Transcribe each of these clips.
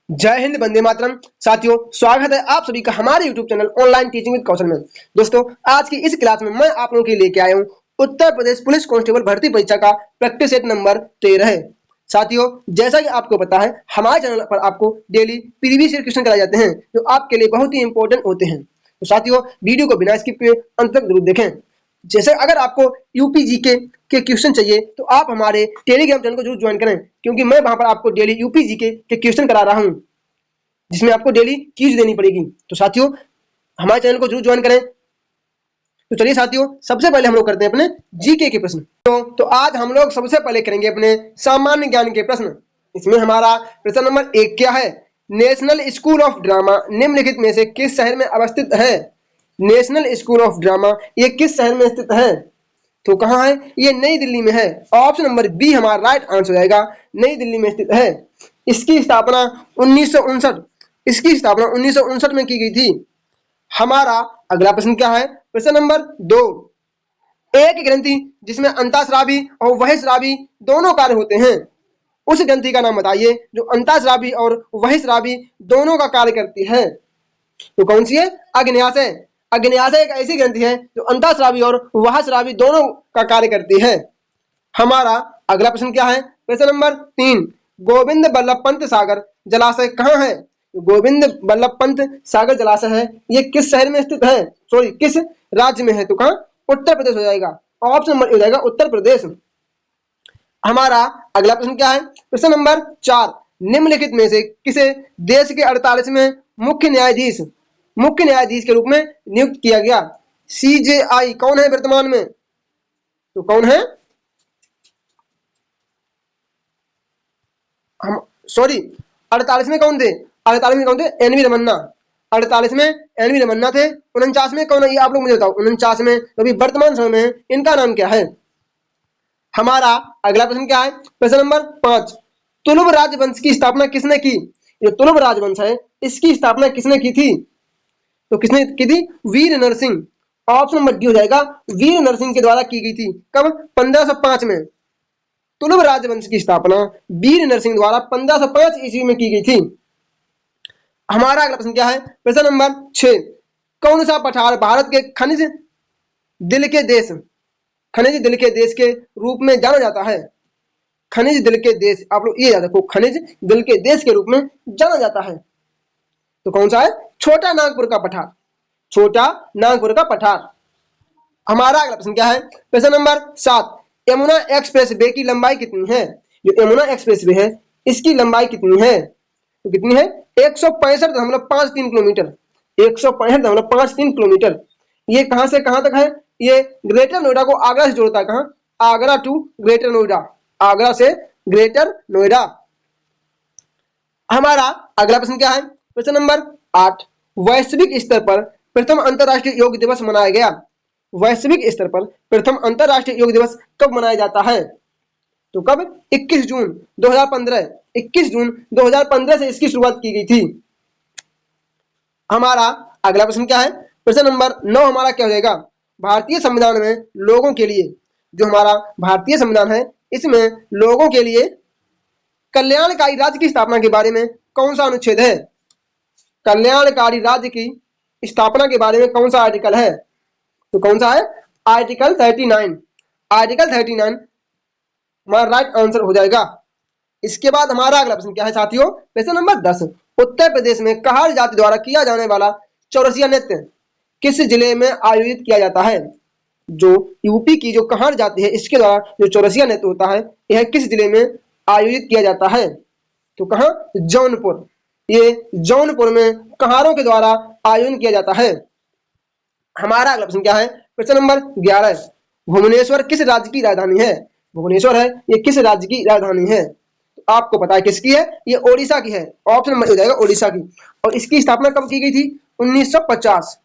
जय हिंद, वंदे मातरम। साथियों, स्वागत है आप सभी का हमारे YouTube channel online teaching with Kaushal में। दोस्तों, आज की इस क्लास में मैं आप लोगों के लिए लेके आया हूँ उत्तर प्रदेश पुलिस कांस्टेबल भर्ती परीक्षा का प्रैक्टिस सेट नंबर 13 है। साथियों, जैसा कि आपको पता है, हमारे चैनल पर आपको डेली प्रीवियस ईयर क्वेश्चन कराए जाते हैं जो आपके लिए बहुत ही इंपॉर्टेंट होते हैं। तो साथियों, वीडियो को बिना स्किप किए अंत तक जरूर देखें। जैसे अगर आपको यूपीजी के क्वेश्चन चाहिए तो आप हमारे टेलीग्राम चैनल को जरूर ज्वाइन करें, क्योंकि मैं वहां पर आपको डेली यूपीजी के क्वेश्चन करा रहा हूं, जिसमें आपको डेली क्यूज देनी पड़ेगी। तो साथियों, हमारे चैनल को जरूर ज्वाइन करें। तो चलिए साथियों, सबसे पहले हम लोग करते हैं अपने जीके के प्रश्न। तो आज हम लोग सबसे पहले करेंगे अपने सामान्य ज्ञान के प्रश्न। इसमें हमारा प्रश्न नंबर 1 क्या है? नेशनल स्कूल ऑफ ड्रामा निम्नलिखित में से किस शहर में अवस्थित है? नेशनल स्कूल ऑफ ड्रामा ये किस शहर में स्थित है? तो कहाँ है? ये नई दिल्ली में है। ऑप्शन नंबर बी हमारा राइट आंसर हो जाएगा, नई दिल्ली में स्थित है। इसकी स्थापना 1959 में की गई थी। हमारा अगला प्रश्न क्या है? प्रश्न नंबर 2। एक ग्रंथि जिसमें अंतःस्रावी और बहिःस्रावी दोनों कार्य होते हैं, उस ग्रंथि का नाम बताइए जो अंतःस्रावी और बहिःस्रावी दोनों का कार्य करती है। तो कौन सी है? अग्न्याशय। अग्न्याशय एक ऐसी ग्रंथि है जो अंतःस्रावी और बहिःस्रावी दोनों का कार्य करती है। हमारा अगला प्रश्न क्या है? प्रश्न नंबर 3। गोविंद बल्लभ पंत सागर जलाशय कहाँ है? गोविंद बल्लभ पंत सागर जलाशय है, ये किस शहर में स्थित है? सॉरी, किस राज्य में है? तो कहाँ? उत्तर प्रदेश हो जाएगा। ऑप्शन नंबर हो जाएगा उत्तर प्रदेश। हमारा अगला प्रश्न क्या है? प्रश्न नंबर 4। निम्नलिखित में से किसे देश के 48वें मुख्य न्यायाधीश के रूप में नियुक्त किया गया? सीजेआई कौन है वर्तमान में? तो कौन है? हम सॉरी 48 में कौन थे? 48 में कौन थे? एनवी रमन्ना। 48 में एनवी रमन्ना थे। 49 में कौन है? ये आप लोग मुझे बताओ। 49 में अभी वर्तमान समय में इनका नाम क्या है? हमारा अगला प्रश्न क्या है? प्रश्न नंबर 5। तुलुभ राजवंश की स्थापना किसने की? ये तुलुभ राजवंश है, इसकी स्थापना किसने की थी? तो किसने की थी? वीर नरसिंह। ऑप्शन नंबर डी हो जाएगा, वीर नरसिंह के द्वारा की गई थी। कब? 1505 में। तुलुभ राजवंश की स्थापना वीर नरसिंह द्वारा 1505 ईस्वी में की गई थी। हमारा अगला प्रश्न क्या है? प्रश्न नंबर 6। कौन सा पठार भारत के खनिज दिल के देश के रूप में जाना जाता है? खनिज दिल के देश, आप लोग ये याद रखो, खनिज दिल के देश के रूप में जाना जाता है। तो कौन सा है? छोटा नागपुर का पठार। छोटा नागपुर का पठार। हमारा अगला प्रश्न क्या है? प्रश्न नंबर 7। यमुना एक्सप्रेस वे की लंबाई कितनी है? जो यमुना एक्सप्रेस वे है, इसकी लंबाई कितनी है? तो कितनी है? 165.53 किलोमीटर। 165.53 किलोमीटर। ये कहां से कहां तक है? ये ग्रेटर नोएडा को आगरा से जोड़ता है। कहां? Agra to greater Noida. आगरा से ग्रेटर नोएडा। हमारा अगला प्रश्न क्या है? प्रश्न नंबर 8। वैश्विक स्तर पर प्रथम अंतरराष्ट्रीय योग दिवस मनाया गया। वैश्विक स्तर पर प्रथम अंतरराष्ट्रीय योग दिवस कब मनाया जाता है? तो कब? 21 जून 2015। 21 जून 2015 से इसकी शुरुआत की गई थी। हमारा अगला प्रश्न क्या है? प्रश्न नंबर 9 हमारा क्या हो जाएगा? भारतीय संविधान में लोगों के लिए, जो हमारा भारतीय संविधान है, इसमें लोगों के लिए कल्याणकारी राज्य की स्थापना के बारे में कौन सा अनुच्छेद है? कल्याणकारी राज्य की स्थापना के बारे में कौन सा आर्टिकल है? तो कौन सा है? आर्टिकल 39। आर्टिकल 39 हमारा राइट आंसर हो जाएगा। इसके बाद हमारा अगला प्रश्न क्या है साथियों? प्रश्न नंबर 10। उत्तर प्रदेश में कहार जाति द्वारा किया जाने वाला चौरसिया नृत्य किस जिले में आयोजित किया जाता है? जो यूपी की जो कहार जाति है, इसके द्वारा जो चौरसिया नृत्य होता है, यह किस जिले में आयोजित किया जाता है? तो कहां? जौनपुर। ये जौनपुर में कहारों के द्वारा आयोजन किया जाता है। हमारा अगला प्रश्न क्या है? प्रश्न नंबर 11। भुवनेश्वर किस राज्य की राजधानी है? भुवनेश्वर है, ये किस राज्य की राजधानी है? तो आपको पता है किसकी है? ये ओडिशा की है। ऑप्शन नंबर हो जाएगा ओडिशा की। और इसकी स्थापना कब की गई थी? 1950।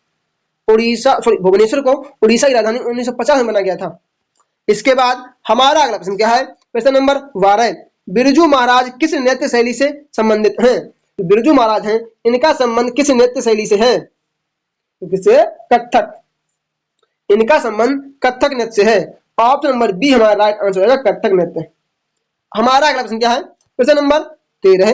भुवनेश्वर को ओडिशा की राजधानी 1950 में बनाया गया था। इसके बाद हमारा अगला प्रश्न क्या है? प्रश्न नंबर 12। बिरजू महाराज किस नृत्य शैली से संबंधित हैं? तो बिरजू महाराज हैं, इनका संबंध किस नृत्य शैली से है? तो किससे? कथक। इनका संबंध कथक नृत्य से है। ऑप्शन नंबर बी हमारा राइट आंसर होगा, कथक नृत्य। हमारा अगला प्रश्न क्या है? प्रश्न नंबर 13।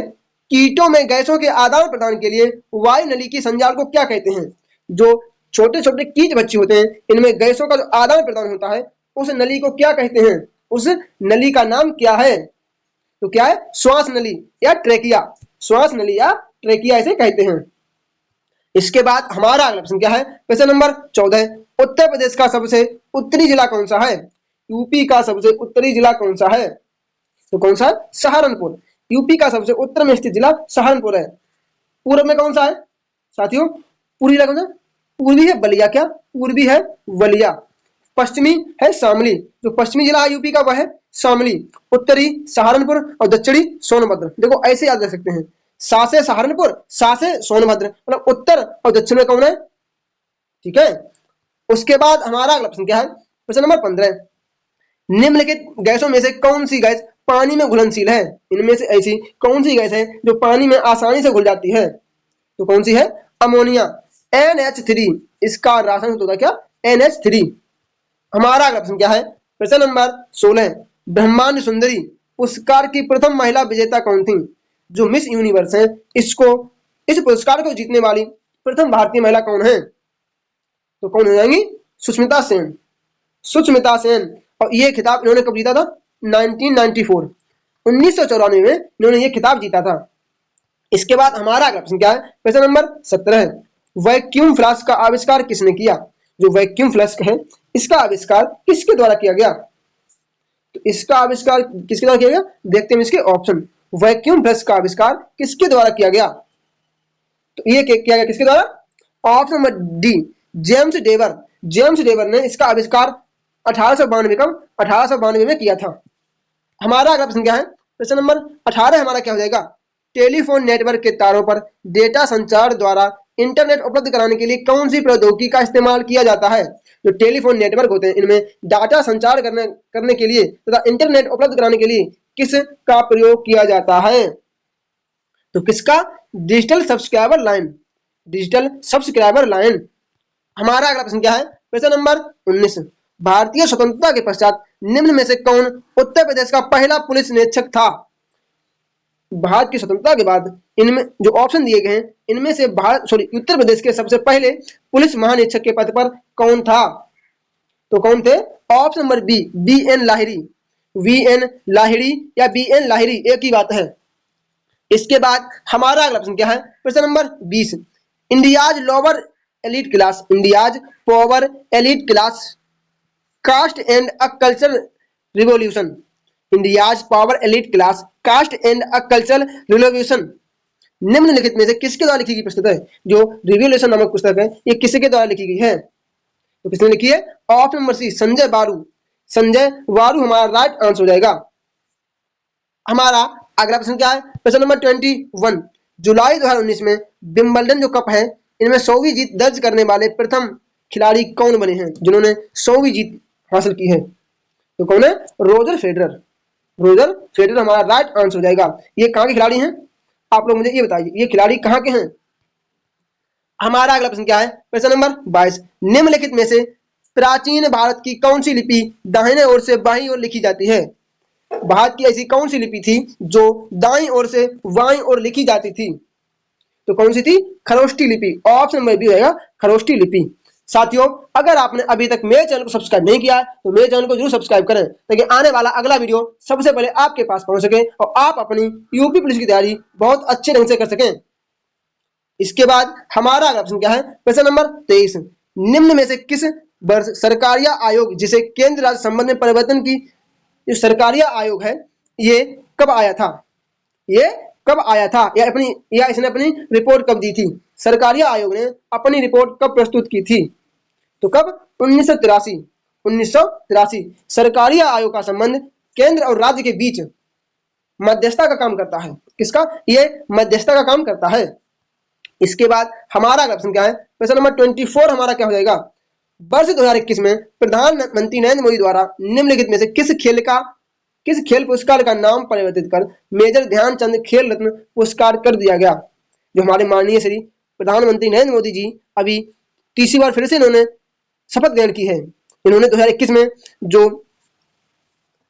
कीटों में गैसों के आदान प्रदान के लिए वायु नली की संजाल को क्या कहते हैं? जो छोटे छोटे कीट बच्चे होते हैं, इनमें गैसों का जो आदान प्रदान होता है, उस नली को क्या कहते हैं? उस नली का नाम क्या है? तो क्या है? श्वास नली या ट्रेकिया। श्वास नली या ट्रेकिया इसे कहते हैं। इसके बाद हमारा अगला प्रश्न क्या है? क्वेश्चन नंबर 14, उत्तर प्रदेश का सबसे उत्तरी जिला कौन सा है? यूपी का सबसे उत्तरी जिला कौन सा है? तो कौन सा है? सहारनपुर। यूपी का सबसे उत्तर में स्थित जिला सहारनपुर है। पूर्व में कौन सा है साथियों? पूर्वी जिला कौन सा? पूर्वी है बलिया। क्या? पूर्वी है बलिया। पश्चिमी है शामली। जो पश्चिमी जिला है यूपी का वह है शामली। उत्तरी सहारनपुर और दक्षिणी सोनभद्र। देखो ऐसे याद रख सकते हैं, सा से सहारनपुर, सा से सोनभद्र, मतलब उत्तर और दक्षिण में कौन है? ठीक है। उसके बाद हमारा अगला प्रश्न क्या है? प्रश्न नंबर 15, निम्नलिखित गैसों में से कौन सी गैस पानी में घुलनशील है? इनमें से ऐसी कौन सी गैस है जो पानी में आसानी से घुल जाती है? तो कौन सी है? Ammonia, NH3। इसका रासायनिक सूत्र क्या? NH3। हमारा अगला प्रश्न क्या है? प्रश्न नंबर 16, ब्रह्मांड सुंदरी पुरस्कार की प्रथम महिला विजेता कौन थी? जो मिस यूनिवर्स है, इस पुरस्कार को जीतने वाली प्रथम भारतीय महिला कौन है? तो कौन हो जाएंगी? सुष्मिता सेन। सुष्मिता सेन। और ये खिताब इन्होंने कब जीता था? 1994, 1994 में इन्होंने ये खिताब जीता था। इसके बाद हमारा अगला प्रश्न क्या है? प्रश्न नंबर 17, वैक्यूम फ्लास्क का आविष्कार किसने किया? जो वैक्यूम फ्लास्क है, इसका आविष्कार किसके द्वारा किया गया? तो इसका आविष्कार किसके द्वारा किया गया? देखते हैं इसके ऑप्शन। वैक्यूम फ्लास्क का आविष्कार किसके द्वारा किया गया? तो ये किया गया किसके द्वारा? Option number D, James Dewar. James Dewar ने इसका आविष्कार 1892 में किया था। हमारा अगला प्रश्न क्या है? प्रश्न नंबर 18 हमारा क्या हो जाएगा? टेलीफोन नेटवर्क के तारों पर डेटा संचार द्वारा इंटरनेट उपलब्ध कराने के लिए कौन सी प्रौद्योगिकी का इस्तेमाल किया जाता है? जो टेलीफोन नेटवर्क होते हैं, इनमें डाटा संचार करने के लिए तथा इंटरनेट उपलब्ध कराने के लिए किस का प्रयोग किया जाता है? तो किसका? Digital subscriber line. Digital subscriber line. हमारा अगला प्रश्न क्या है? प्रश्न नंबर 19, भारतीय स्वतंत्रता के पश्चात निम्न में से कौन उत्तर प्रदेश का पहला पुलिस निरीक्षक था? भारत की स्वतंत्रता के बाद इनमें जो ऑप्शन दिए गए हैं, इनमें से उत्तर प्रदेश के सबसे पहले पुलिस महानिरीक्षक के पद पर कौन था? तो कौन थे? Option number B, BN Lahiri. VN Lahiri या BN लाहिड़ी एक ही बात है। इसके बाद हमारा अगला प्रश्न क्या है? प्रश्न number 20, India's lower elite class, India's power elite class cast and a culture revolution. India's power elite class cast and a cultural revolution निम्नलिखित में से किसके द्वारा लिखी गई पुस्तक है? जो रिवॉल्यूशन नामक पुस्तक है, ये किसके द्वारा लिखी गई है? तो किसने लिखी है? ऑप्शन नंबर सी, संजय बारू। संजय बारू हमारा राइट आंसर हो जाएगा। हमारा अगला प्रश्न क्या है? प्रश्न नंबर 21, जुलाई 2019 में विंबलडन जो कप है, इनमें 100वीं जीत दर्ज करने वाले प्रथम खिलाड़ी कौन बने हैं जिन्होंने 100वीं जीत हासिल की है? तो कौन है? Roger Federer. रोजर फेडरर हमारा राइट आंसर हो जाएगा। ये कहाँ के खिलाड़ी हैं? आप लोग मुझे ये बताइए, ये खिलाड़ी कहाँ के हैं? हमारा अगला प्रश्न क्या है? प्रश्न नंबर 22, निम्नलिखित में से प्राचीन भारत की कौन सी लिपि दाहिने ओर से बाईं ओर लिखी जाती है? भारत की ऐसी कौन सी लिपि थी जो दाईं ओर से बाईं ओर लिखी जाती थी? तो कौन सी थी? खरोष्टी लिपि। ऑप्शन नंबर बी रहेगा, खरोष्टी लिपि। साथियों, अगर आपने अभी तक मेरे चैनल को सब्सक्राइब नहीं किया तो मेरे चैनल को जरूर सब्सक्राइब करें ताकि आने वाला अगला वीडियो सबसे पहले आपके पास पहुंच सके और आप अपनी यूपी पुलिस की तैयारी बहुत अच्छे ढंग से कर सकें। इसके बाद हमारा अगला प्रश्न क्या है? प्रश्न नंबर 23, निम्न में से किस वर्ष सरकारिया आयोग, जिसे केंद्र राज्य संबंध में परिवर्तन की जो सरकारिया आयोग है, ये कब आया था? ये कब आया था या इसने अपनी रिपोर्ट कब दी थी? सरकारिया आयोग ने अपनी रिपोर्ट कब प्रस्तुत की थी? तो कब? 1983। 1983। सरकारिया आयोग का संबंध केंद्र और राज्य के बीच मध्यस्थता का काम करता है। किसका? ये मध्यस्थता का काम करता है। इसके बाद हमारा अगला प्रश्न क्या है? प्रश्न नंबर 24 हमारा क्या हो जाएगा? वर्ष 2021 में प्रधानमंत्री नरेंद्र मोदी द्वारा निम्नलिखित में से किस खेल पुरस्कार का नाम परिवर्तित कर मेजर ध्यानचंद खेल रत्न पुरस्कार कर दिया गया? जो हमारे माननीय श्री प्रधानमंत्री नरेंद्र मोदी जी अभी तीसरी बार फिर से इन्होंने शपथ ग्रहण की है। इन्होंने 2021 में जो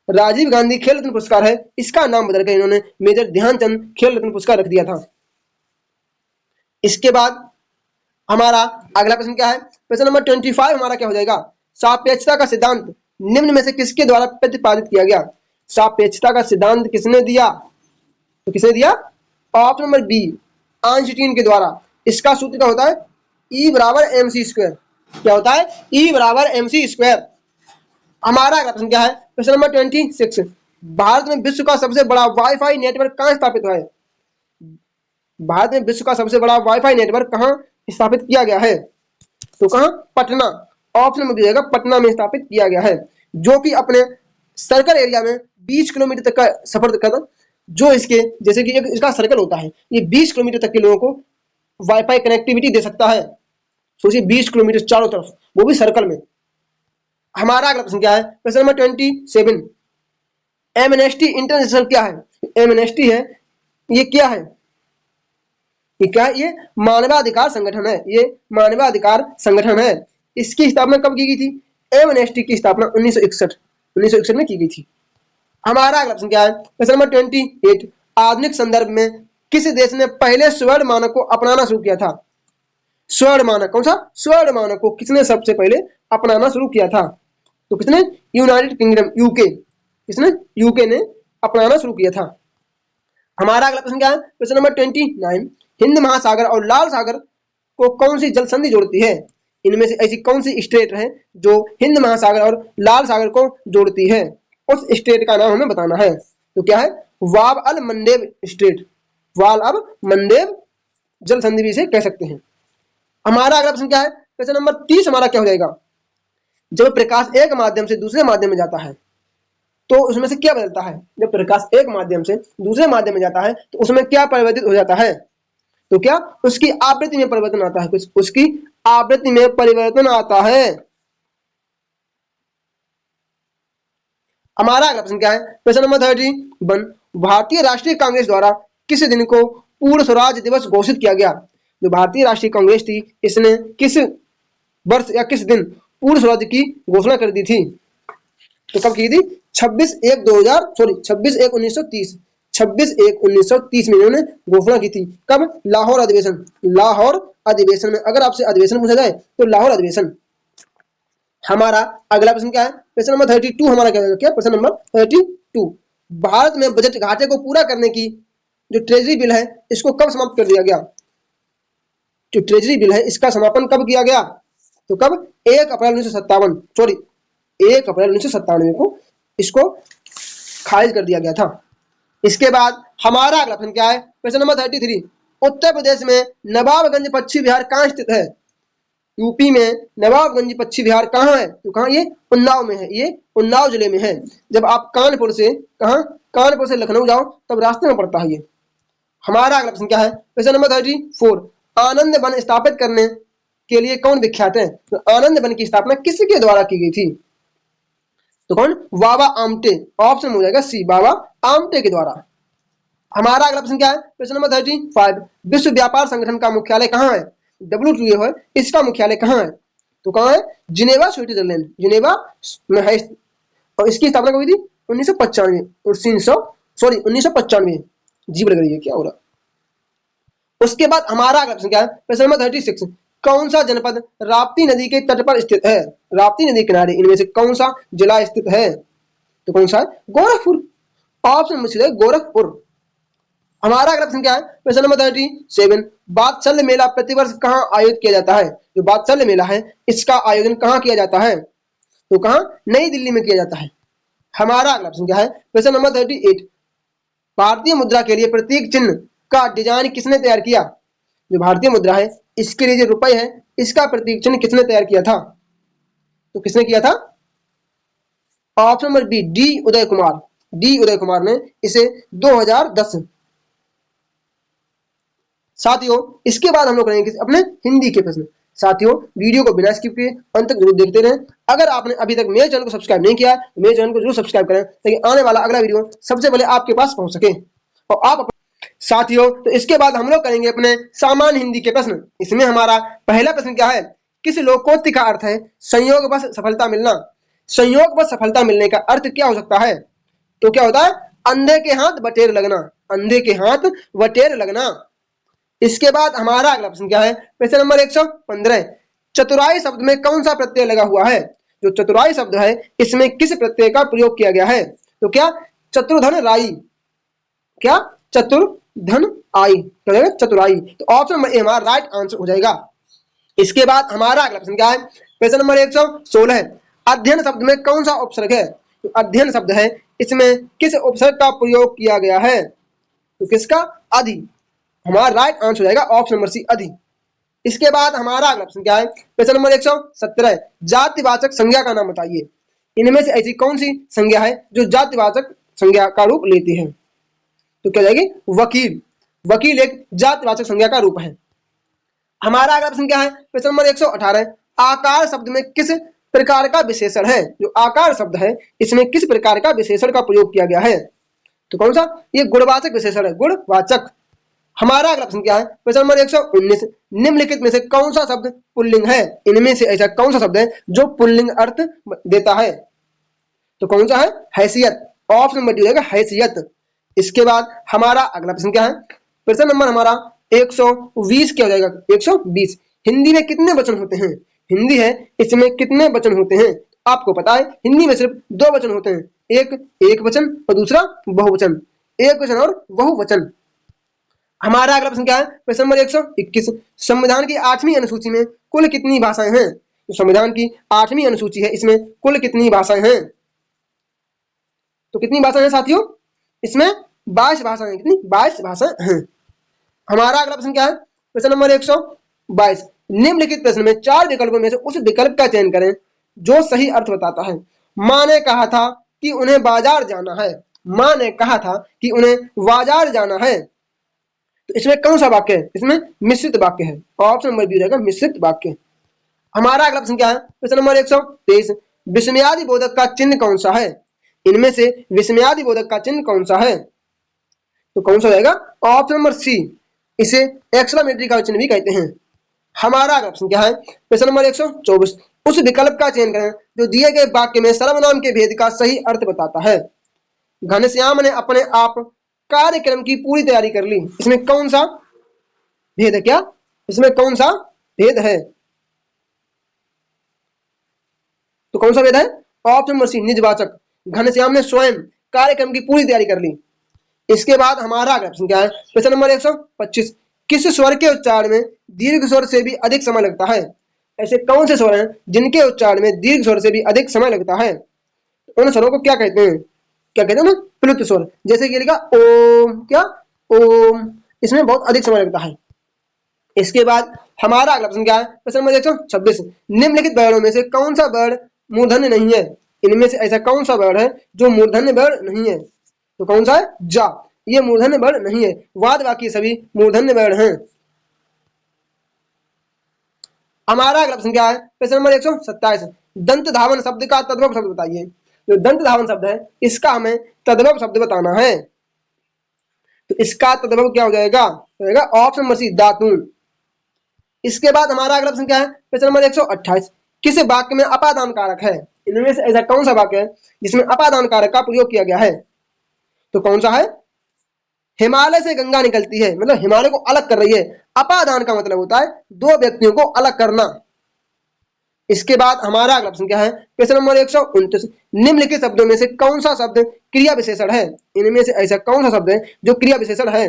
राजीव गांधी खेल रत्न पुरस्कार है, इसका नाम बदलकर इन्होंने मेजर ध्यानचंद खेल रत्न पुरस्कार रख दिया था। इसके बाद हमारा अगला प्रश्न क्या है, प्रश्न नंबर 25 हमारा क्या हो जाएगा, सापेक्षता का सिद्धांत निम्न में से किसके द्वारा प्रतिपादित किया गया। सापेक्षता का सिद्धांत किसने दिया, तो किसने दिया, ऑप्शन नंबर बी, आइंस्टीन के द्वारा। इसका सूत्र क्या होता है, E बराबर mc स्क्वायर। क्या होता है, E बराबर mc स्क्वायर। हमारा अगला प्रश्न क्या है, प्रश्न नंबर 26, भारत में विश्व का सबसे बड़ा वाईफाई नेटवर्क कहाँ स्थापित है। भारत में विश्व का सबसे बड़ा वाईफाई नेटवर्क कहाँ स्थापित किया गया है, तो कहाँ, पटना। ऑप्शन में दिया पटना में स्थापित किया गया है, जो कि अपने सर्कल एरिया में 20 किलोमीटर तक का सफर करता, जो इसके जैसे कि एक इसका सर्कल होता है, ये 20 किलोमीटर तक के लोगों को वाईफाई कनेक्टिविटी दे सकता है। सोचिए 20 किलोमीटर चारों तरफ, वो भी सर्कल में। हमारा अगला प्रश्न क्या है, प्रश्न नंबर 27, एमनेस्टी इंटरनेशनल क्या है। एमनेस्टी है, ये क्या है, ये क्या है, ये मानवाधिकार संगठन है, ये मानवाधिकार संगठन है। इसकी स्थापना कब की गई थी, एमनेस्टी की स्थापना 1961 में की गई थी। हमारा अगला प्रश्न क्या है, प्रश्न नंबर 28, आधुनिक संदर्भ में किस देश ने पहले स्वर्ण मानक को अपनाना शुरू किया था। स्वर्ण मानक, कौन सा, स्वर्ण मानक को किसने सबसे पहले अपनाना शुरू किया था, तो किसने, यूनाइटेड किंगडम, यूके। किसने, यूके ने अपनाना शुरू किया था। हमारा अगला प्रश्न क्या है, प्रश्न नंबर 29, हिंद महासागर और लाल सागर को कौन सी जल संधि जोड़ती है। इनमें से ऐसी कौन सी स्टेट है जो हिंद महासागर और लाल सागर को जोड़ती है, उस स्टेट का नाम हमें बताना है। तो क्या है, वाब अल मंडेब स्टेट, वाल अब मंडेब जल संधि भी इसे कह सकते हैं। हमारा अगला प्रश्न क्या है, प्रश्न नंबर 30 हमारा क्या हो जाएगा, जब प्रकाश एक माध्यम से दूसरे माध्यम में जाता है तो उसमें से क्या बदलता है। जब प्रकाश एक माध्यम से दूसरे माध्यम में जाता है तो उसमें क्या परिवर्तित हो जाता है, तो क्या, उसकी आवृत्ति में परिवर्तन आता है, उसकी आवृत्ति में परिवर्तन आता है। हमारा अगला प्रश्न क्या है, प्रश्न नंबर 31, भारतीय राष्ट्रीय कांग्रेस द्वारा किस दिन को पूर्ण स्वराज दिवस घोषित किया गया। जो भारतीय राष्ट्रीय कांग्रेस थी, इसने किस वर्ष या किस दिन पूर्ण स्वराज की घोषणा कर दी थी, तो कब की थी, 26/1/1930 26/1/1930 में इन्होंने घोषणा की थी। कब, लाहौर अधिवेशन, लाहौर अधिवेशन में। अगर आपसे अधिवेशन पूछा जाए तो लाहौर अधिवेशन। हमारा अगला प्रश्न क्या है, प्रश्न नंबर 32 हमारा क्या होगा, क्या, प्रश्न नंबर 32, भारत में बजट घाटे को पूरा करने की जो ट्रेजरी बिल है, इसको कब समाप्त कर दिया गया। जो ट्रेजरी बिल है, इसका समापन कब किया गया, तो कब, 1 अप्रैल 1997 को इसको खारिज कर दिया गया था। इसके बाद हमारा अगला प्रश्न क्या है, प्रश्न नंबर 33, उत्तर प्रदेश में नवाबगंज पश्चिम बिहार कहाँ स्थित है। यूपी में नवाबगंज पश्चिम बिहार कहाँ है, तो कहाँ, ये उन्नाव में है, ये उन्नाव जिले में है। जब आप कानपुर से लखनऊ जाओ तब रास्ते में पड़ता है ये। हमारा अगला प्रश्न क्या है, प्रश्न नंबर 34, आनंद वन स्थापित करने के लिए कौन विख्यात है। तो आनंद वन की स्थापना किसके द्वारा की गई थी, तो कौन, बाबा आमटे। ऑप्शन हो जाएगा सी, बाबा आमटे के द्वारा। हमारा अगला प्रश्न क्या है, प्रश्न नंबर 35, विश्व व्यापार संगठन का मुख्यालय कहाँ है। WTO है, इसका मुख्यालय कहाँ है, तो कहाँ है, जिनेवा, स्विट्जरलैंड, जिनेवा में है। और इसकी स्थापना कब हुई थी, 1995, जीभ लग रही है, क्या हो रहा। उसके बाद हमारा अगला प्रश्न क्या है, प्रश्न नंबर 36, कौन सा जनपद राप्ती नदी के तट पर स्थित है। राप्ती नदी किनारे इनमें से कौन सा जिला स्थित है, तो कौन सा है, गोरखपुर। ऑप्शन में है गोरखपुर। हमारा अगला प्रश्न क्या है, प्रश्न नंबर 37, वात्सल्य मेला प्रतिवर्ष कहाँ आयोजित किया जाता है। जो वात्सल्य मेला है, इसका आयोजन कहाँ किया जाता है, तो कहाँ, नई दिल्ली में किया जाता है। हमारा अगला प्रश्न क्या है, प्रश्न नंबर 38, भारतीय मुद्रा के लिए प्रतीक चिन्ह का डिजाइन किसने तैयार किया। जो भारतीय मुद्रा है, इसके लिए जो रुपए है, इसका प्रतीक चिन्ह किसने तैयार किया था, तो किसने किया था, option number B, D Uday Kumar ने इसे 2010। साथियों, इसके बाद हम लोग करेंगे अपने हिंदी के प्रश्न। साथियों, वीडियो को बिना स्किप किए अंत तक जरूर देखते रहें। अगर आपने अभी तक मेरे चैनल को सब्सक्राइब नहीं किया है तो मेरे चैनल को जरूर सब्सक्राइब करें, ताकि आने वाला अगला वीडियो सबसे पहले आपके पास पहुंच सके और आप। साथियों, तो इसके बाद हम लोग करेंगे अपने सामान्य हिंदी के प्रश्न। इसमें हमारा पहला प्रश्न क्या है, किस लोकोक्ति का अर्थ है संयोगवश सफलता मिलना। संयोगवश सफलता मिलने का अर्थ क्या हो सकता है, तो क्या होता है? अंधे के हाथ बटेर लगना, अंधे के हाथ बटेर लगना। इसके बाद हमारा अगला प्रश्न क्या है? प्रश्न नंबर 115, चतुराई शब्द में कौन सा प्रत्यय लगा हुआ है? जो चतुराई शब्द है इसमें किस प्रत्यय का प्रयोग किया गया है? तो क्या? चतुर्धन राई, क्या? चतुर्धन आई, क्या हो जाएगा? चतुराई। तो ऑप्शन नंबर ए हमारा राइट आंसर हो जाएगा। इसके बाद हमारा अगला प्रश्न क्या है? प्रश्न नंबर 116, अध्ययन शब्द में कौन सा उपसर्ग है? तो अध्ययन शब्द है इसमें किस उपसर्ग का प्रयोग किया गया है? तो किसका? अधि। हमारा राइट आंसर हो जाएगा ऑप्शन नंबर सी, अधि। इसके बाद हमारा अगला प्रश्न क्या है? प्रश्न नंबर 117, जातिवाचक संज्ञा का नाम बताइए। इनमें से ऐसी कौन सी संज्ञा है जो जातिवाचक संज्ञा का रूप लेती है? तो क्या जाएगी? वकील। वकील एक जातिवाचक संज्ञा का रूप है। हमारा अगला प्रश्न क्या है? प्रश्न नंबर 118, आकार शब्द में किस प्रकार का विशेषण है? जो आकार शब्द है इसमें किस प्रकार का विशेषण का प्रयोग किया गया है? तो कौन सा? ये गुणवाचक विशेषण है, गुणवाचक। हमारा अगला प्रश्न क्या है? प्रश्न नंबर 119, निम्नलिखित में से कौन सा शब्द पुल्लिंग है? इनमें से ऐसा कौन सा शब्द है जो पुल्लिंग अर्थ देता है? तो कौन सा है? हैसियत। ऑप्शन नंबर डी रहेगा, हैसियत। इसके बाद हमारा अगला प्रश्न क्या है? प्रश्न नंबर हमारा 120 क्या हो जाएगा? 120, हिंदी में कितने वचन होते हैं? हिंदी है इसमें कितने वचन होते हैं? आपको पता है हिंदी में सिर्फ 2 वचन होते हैं, एक वचन और दूसरा बहुवचन, एक वचन और बहुवचन। हमारा अगला प्रश्न क्या है? प्रश्न नंबर 121, संविधान की 8वीं अनुसूची में कुल कितनी भाषाएं हैं? तो संविधान की 8वीं अनुसूची है इसमें कुल कितनी भाषाएं हैं? तो कितनी भाषाएं हैं साथियों? इसमें 22 भाषाएं। कितनी? 22 भाषाएं हैं। हमारा अगला प्रश्न क्या है? प्रश्न नंबर 122, निम्नलिखित प्रश्न में 4 विकल्पों में से उस विकल्प का चयन करें जो सही अर्थ बताता है। माँ ने कहा था कि उन्हें बाजार जाना है। माँ ने कहा था कि उन्हें बाजार जाना है। तो इसमें कौन सा वाक्य है? इसमें मिश्रित वाक्य है। ऑप्शन नंबर बी रहेगा, मिश्रित वाक्य। हमारा अगला प्रश्न क्या है? प्रश्न नंबर 123, विस्मयादि बोधक का चिन्ह कौन सा है? इनमें से विस्मयादि बोधक का चिन्ह कौन सा है? तो कौन सा रहेगा? ऑप्शन नंबर सी, इसे एक्सक्लेमेटरी का चिन्ह भी कहते हैं। हमारा अगला प्रश्न क्या है? प्रश्न नंबर 124, उस विकल्प का चयन करें जो दिए गए वाक्य में सर्वनाम के भेद का सही अर्थ बताता है। घनश्याम ने अपने आप कार्यक्रम की पूरी तैयारी कर ली। इसमें कौन सा भेद है? क्या इसमें कौन सा भेद है? तो कौन सा भेद है? ऑप्शन नंबर सी, निजवाचक। घनश्याम ने स्वयं कार्यक्रम की पूरी तैयारी कर ली। इसके बाद हमारा अगला प्रश्न क्या है? प्रश्न नंबर 125, किस स्वर के उच्चारण में दीर्घ स्वर से भी अधिक समय लगता है? ऐसे कौन से स्वर हैं जिनके उच्चारण में दीर्घ स्वर से भी अधिक समय लगता है? उन स्वरों को क्या कहते हैं? क्या कहते हैं ना? प्लुत स्वर। जैसे कि लिखा ओम, क्या? ओम, इसमें बहुत अधिक समय लगता है। इसके बाद हमारा अगला प्रश्न क्या है? प्रश्न नंबर 126, निम्नलिखित वर्णों में से कौन सा वर्ण मूर्धन्य नहीं है? इनमें से ऐसा कौन सा वर्ण है जो मूर्धन्य वर्ण नहीं है? तो कौन सा है? जा, ये मूर्धन्य वर्ण नहीं है। वाद बाकी सभी मूर्धन्य वर्ण हैं। हमारा अगला प्रश्न क्या है? प्रश्न नंबर 127, दंत धावन शब्द का तद्भव शब्द बताइए। जो दंत धावन शब्द है इसका हमें तद्भव शब्द बताना है। तो इसका तद्भव क्या हो जाएगा? ऑप्शन नंबर सी, दातून। इसके बाद हमारा अगला प्रश्न क्या है? प्रश्न नंबर 128, किस वाक्य में अपादान कारक है? इनमें से ऐसा कौन सा वाक्य है जिसमें अपादान कारक का प्रयोग किया गया है? तो कौन सा है? हिमालय से गंगा निकलती है, मतलब हिमालय को अलग कर रही है। अपादान का मतलब होता है 2 व्यक्तियों को अलग करना। इसके बाद हमारा अगला प्रश्न क्या है? प्रश्न नंबर 129, निम्नलिखित शब्दों में से कौन सा शब्द क्रिया विशेषण है? इनमें से ऐसा कौन सा शब्द है जो क्रिया विशेषण है?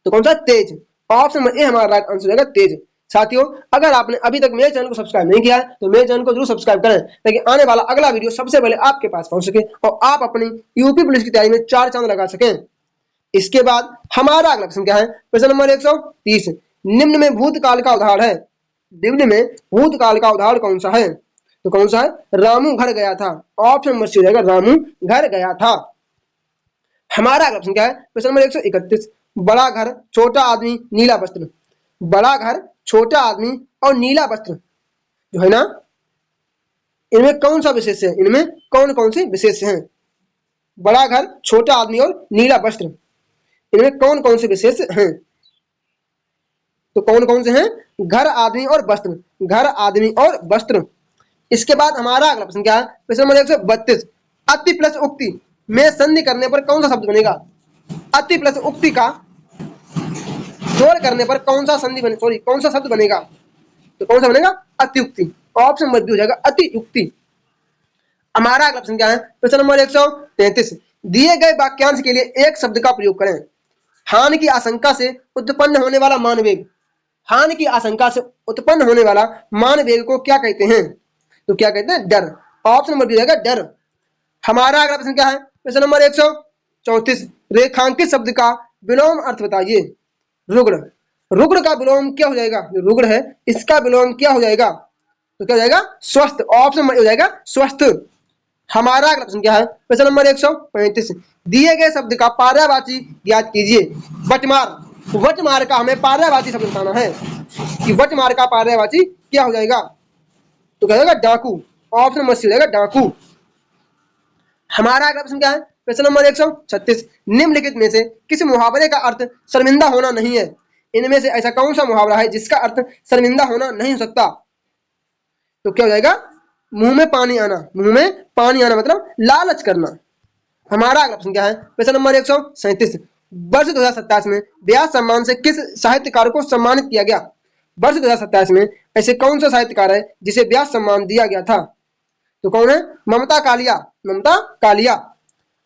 तो कौन सा? तेज। ऑप्शन नंबर ए हमारा राइट आंसर रहेगा, तेज। साथियों, अगर आपने अभी तक मेरे चैनल को सब्सक्राइब नहीं किया है तो मेरे चैनल को जरूर सब्सक्राइब करें ताकि आने वाला अगला वीडियो सबसे पहले आपके पास पहुंच सके और आप अपनी यूपी पुलिस की तैयारी में 4 चांद लगा सकें। इसके बाद हमारा अगला प्रश्न क्या है? प्रश्न नंबर 130, निम्न में भूतकाल का उदाहरण है। निम्न में भूतकाल का उदाहरण कौन सा है? तो कौन सा है? रामू घर गया था। ऑप्शन नंबर सी रहेगा, रामू घर गया था। हमारा अगला प्रश्न क्या है? प्रश्न नंबर 131, बड़ा घर, छोटा आदमी, नीला वस्त्र। बड़ा घर, छोटा आदमी और नीला वस्त्र जो है ना, इनमें कौन सा विशेष है? इनमें कौन कौन से विशेष हैं? बड़ा घर, छोटा आदमी और नीला वस्त्र, इनमें कौन कौन से विशेष हैं? तो कौन कौन से हैं? घर, आदमी और वस्त्र। घर, आदमी और वस्त्र। इसके बाद हमारा अगला प्रश्न क्या है? प्रश्न नंबर 132, अति प्लस उक्ति में संधि करने पर कौन सा शब्द बनेगा? अति प्लस उक्ति का जोड़ करने पर कौन सा संधि बने, सॉरी कौन सा शब्द बनेगा? तो कौन सा बनेगा? अतियुक्ति। ऑप्शन नंबर बी हो जाएगा अतियुक्ति। हमारा अगला प्रश्न क्या है? प्रश्न नंबर 133, दिए गए वाक्यांश के लिए एक शब्द का प्रयोग करें। हानि की आशंका से उत्पन्न होने वाला मान वेग, हानि की आशंका से उत्पन्न होने वाला मान वेग को क्या कहते हैं? तो क्या कहते हैं? डर। ऑप्शन नंबर बी हो जाएगा डर। हमारा अगला प्रश्न क्या है? प्रश्न नंबर 134, रेखांकित शब्द का विलोम अर्थ बताइए। रुग्ण, रुग्ण का विलोम क्या हो जाएगा? जो रुग्ण है इसका विलोम क्या हो जाएगा? तो क्या हो जाएगा? स्वस्थ। ऑप्शन नंबर हो जाएगा स्वस्थ। हमारा अगला प्रश्न क्या है? प्रश्न नंबर 135, दिए गए शब्द का पर्यायवाची ज्ञात कीजिए। वटमार, वटमार का हमें पर्यायवाची शब्द बताना है कि वटमार का पर्यायवाची क्या हो जाएगा? तो क्या हो जाएगा? डाकू। ऑप्शन नंबर सी हो जाएगा डाकू। हमारा अगला प्रश्न क्या है? प्रश्न नंबर 136, निम्नलिखित में से किस मुहावरे का अर्थ शर्मिंदा होना नहीं है? इनमें से ऐसा कौन सा मुहावरा है जिसका अर्थ शर्मिंदा होना नहीं हो सकता? तो क्या हो जाएगा? मुंह में पानी आना, मुंह में पानी आना मतलब लालच करना। हमारा अगला प्रश्न क्या है? प्रश्न नंबर 137, वर्ष 2027 में व्यास सम्मान से किस साहित्यकार को सम्मानित किया गया? वर्ष 2027 में ऐसे कौन सा साहित्यकार है जिसे व्यास सम्मान दिया गया था? तो कौन है? ममता कालिया, ममता कालिया।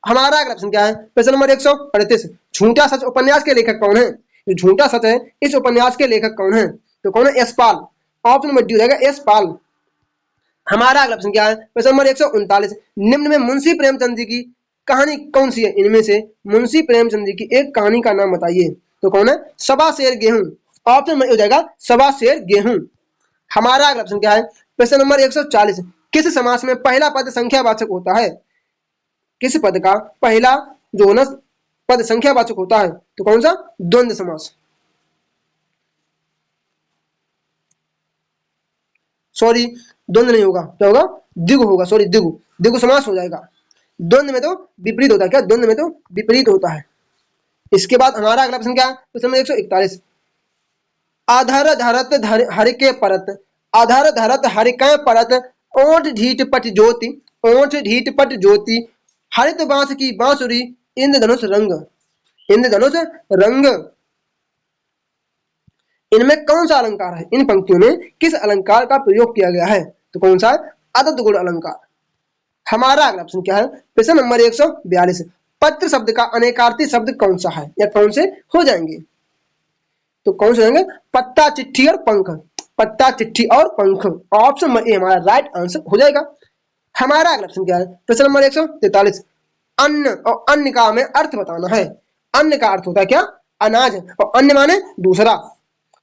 हमारा अगला प्रश्न क्या है? प्रश्न नंबर 138, झूठा सच उपन्यास के लेखक कौन है? जो झूठा सच है इस उपन्यास के लेखक कौन है? तो कौन है? यशपाल। ऑप्शन नंबर डी हो जाएगा यशपाल। हमारा अगला प्रश्न क्या है? प्रश्न नंबर 139, निम्न में मुंशी प्रेमचंद जी की कहानी कौन सी है? इनमें से मुंशी प्रेमचंद जी की एक कहानी का नाम बताइए। तो कौन है? सवा शेर गेहूं। ऑप्शन नंबर हो जाएगा सवा शेर गेहूं। हमारा अगला प्रश्न क्या है? प्रश्न नंबर 140, किस समास में पहला पद संख्यावाचक होता है? किस पद का पहला जो ना पद संख्यावाचक होता है? तो कौन सा? द्वंद्व समास। सॉरी द्वंद्व नहीं होगा, क्या होगा? द्विगु होगा, सॉरी द्विगु, द्विगु समास हो जाएगा। द्वंद्व में तो विपरीत होता है। क्या? द्वंद्व में तो विपरीत होता है। इसके बाद हमारा अगला प्रश्न क्या है? प्रश्न नंबर 141, आधार धरत हर के परत, आधार धरत हर के परत, ओंठ ढीठ पट ज्योति, ओंठ ढीठ पट ज्योति, हरित बांस की बांसुरी, इंद्रधनुष रंग, इंद्रधनुष रंग। इनमें कौन सा अलंकार है? इन पंक्तियों में किस अलंकार का प्रयोग किया गया है? तो कौन सा है? अदद गुण अलंकार। हमारा अगला प्रश्न क्या है? प्रश्न नंबर 142, पत्र शब्द का अनेकार्थी शब्द कौन सा है या कौन से हो जाएंगे? तो कौन से होंगे? पत्ता, चिट्ठी और पंख, पत्ता, चिट्ठी और पंख। ऑप्शन नंबर ए हमारा राइट आंसर हो जाएगा। हमारा अगला प्रश्न क्या है? प्रश्न नंबर 143, अन्न और अन्य का हमें अर्थ बताना है। अन्न का अर्थ होता है क्या? अनाज, और अन्य माने दूसरा।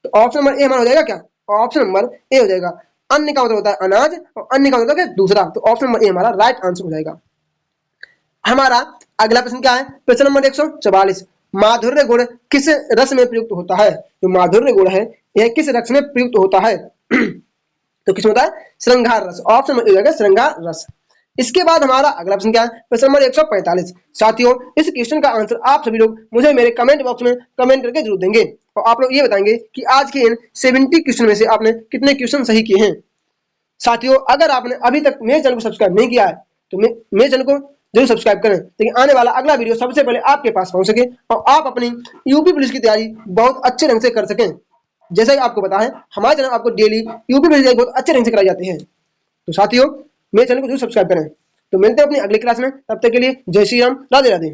तो ऑप्शन नंबर ए हमारा हो जाएगा क्या? ऑप्शन नंबर ए हो जाएगा। अन्य का मतलब होता है अनाज और अन्य का मतलब है दूसरा। तो ऑप्शन नंबर ए हमारा राइट आंसर हो जाएगा। हमारा अगला प्रश्न क्या है? प्रश्न नंबर 144, माधुर्य गुण किस रस में प्रयुक्त होता है? जो माधुर्य गुण है यह किस रस में प्रयुक्त होता है? तो किस होता है? श्रृंगार रस। ऑप्शन नंबर ए हो जाएगा श्रृंगार रस। इसके बाद हमारा अगला प्रश्न क्या है? प्रश्न नंबर 145। साथियों इस क्वेश्चन का आंसर आप सभी लोग मुझे मेरे कमेंट बॉक्स में कमेंट करके जरूर देंगे और आप लोग ये बताएंगे कि आज के इन 70 क्वेश्चन में से आपने कितने क्वेश्चन सही किए हैं। साथियों अगर आपने अभी तक मेरे चैनल को सब्सक्राइब नहीं किया है तो मेरे चैनल को जरूर सब्सक्राइब करें ताकि आने वाला अगला वीडियो सबसे पहले आपके पास पहुंच सके और आप अपनी यूपी पुलिस की तैयारी बहुत अच्छे ढंग से कर सकें। जैसा कि आपको पता है हमारे चैनल आपको डेली यूपी पुलिस बहुत अच्छे ढंग से कराई जाती है। तो साथियों मेरे चैनल को जरूर सब्सक्राइब करें। तो मिलते हैं अपनी अगली क्लास में, तब तक के लिए जय श्री राम, राधे राधे।